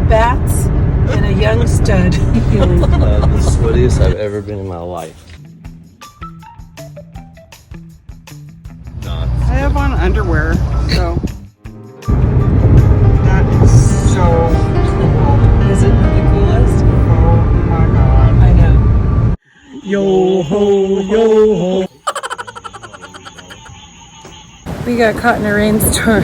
bats and a young stud. The sweatiest I've ever been in my life. I have on underwear, so that is so cool. Is it the coolest? Oh my god. I know. Yo ho, yo ho. We got caught in a rainstorm.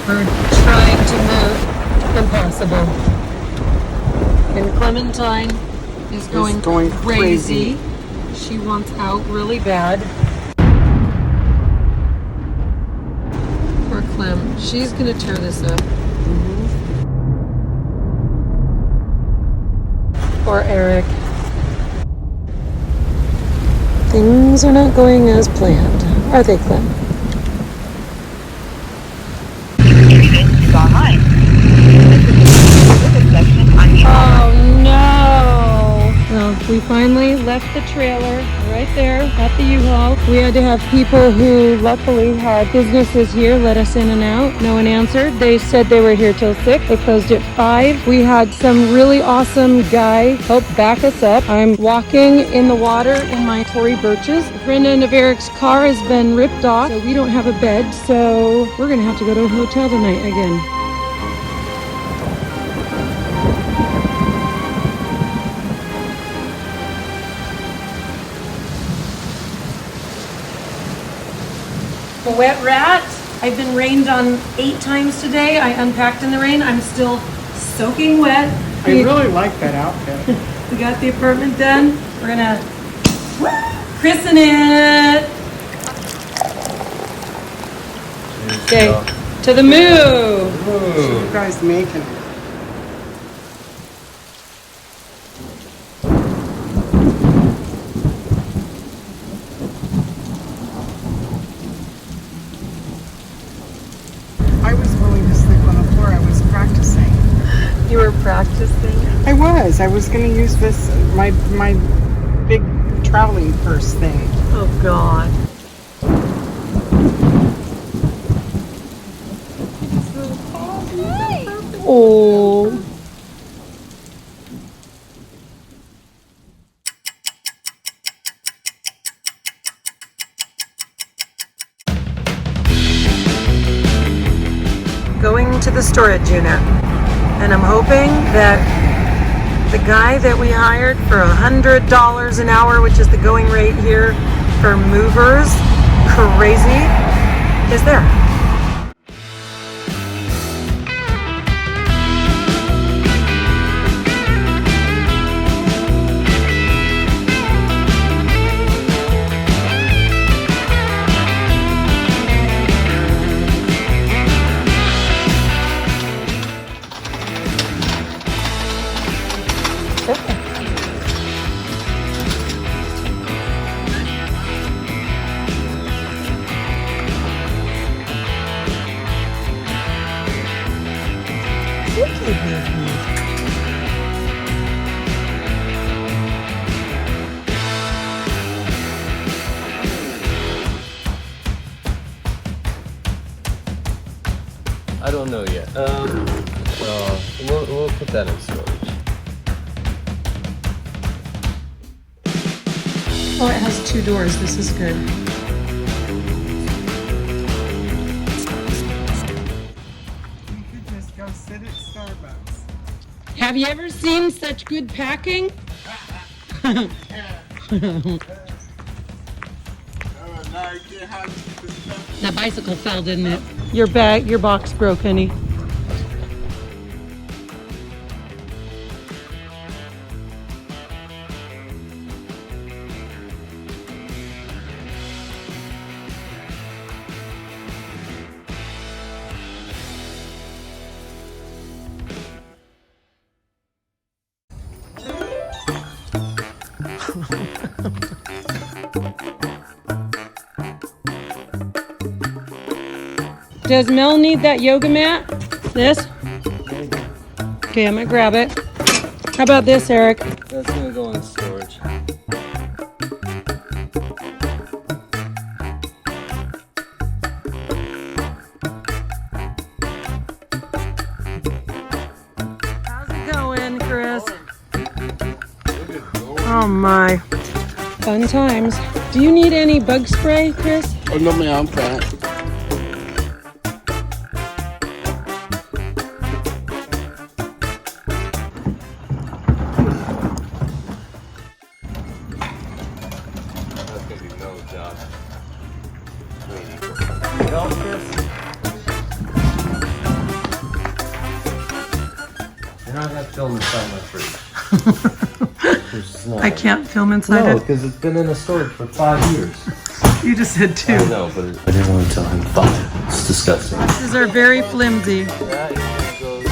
We're trying to move. Impossible. And Clementine is going crazy. She wants out really bad. Poor Clem. She's gonna tear this up. Poor Eric. Things are not going as planned, are they, Clem? Oh no! Well, we finally left the trailer right there at the U-Haul. We had to have people who luckily had businesses here let us in and out. No one answered. They said they were here till 6. They closed at 5. We had some really awesome guy help back us up. I'm walking in the water in my Tory Birches. A friend of Eric's car has been ripped off, so we don't have a bed, so we're gonna have to go to a hotel tonight again. A wet rat. I've been rained on 8 times today. I unpacked in the rain. I'm still soaking wet. I really like that outfit. We got the apartment done. We're gonna christen it. Okay, to the move. What are you guys making? I was willing to sleep on the floor. I was practicing. You were practicing? I was going to use this, my big traveling purse thing. Oh God. Oh. Going to the storage unit, and I'm hoping that the guy that we hired for $100 an hour, which is the going rate here for movers, crazy, is there. I don't know yet. We'll put that in storage. Oh, it has 2 doors. This is good. We could just go sit at Starbucks. Have you ever seen such good packing? That bicycle fell, didn't it? Your box broke, honey. Does Mel need that yoga mat? This? Okay, I'm gonna grab it. How about this, Eric? That's gonna go in storage. How's it going, Chris? Oh my. Fun times. Do you need any bug spray, Chris? Oh, no, ma'am, I'm fine. That's gonna be no job. Need help, Chris? You're not gonna film inside my fridge. There's no- I can't film inside No, it. because it's been in a storage for 5 years. You just said two. I know, but I didn't want to tell him. Fuck. It's disgusting. These are very flimsy. That goes.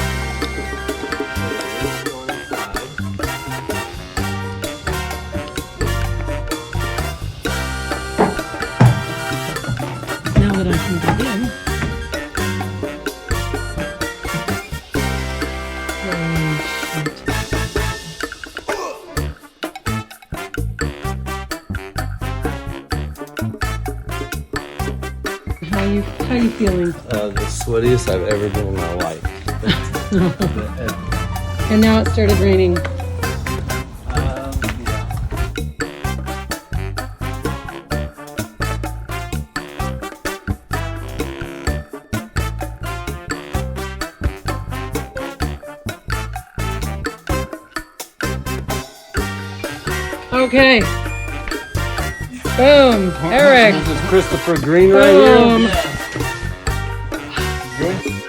Now that I can get in. How you feeling? The sweatiest I've ever been in my life. And now it started raining. Okay. Boom. Eric. This is Christopher Green right Boom. here. Good?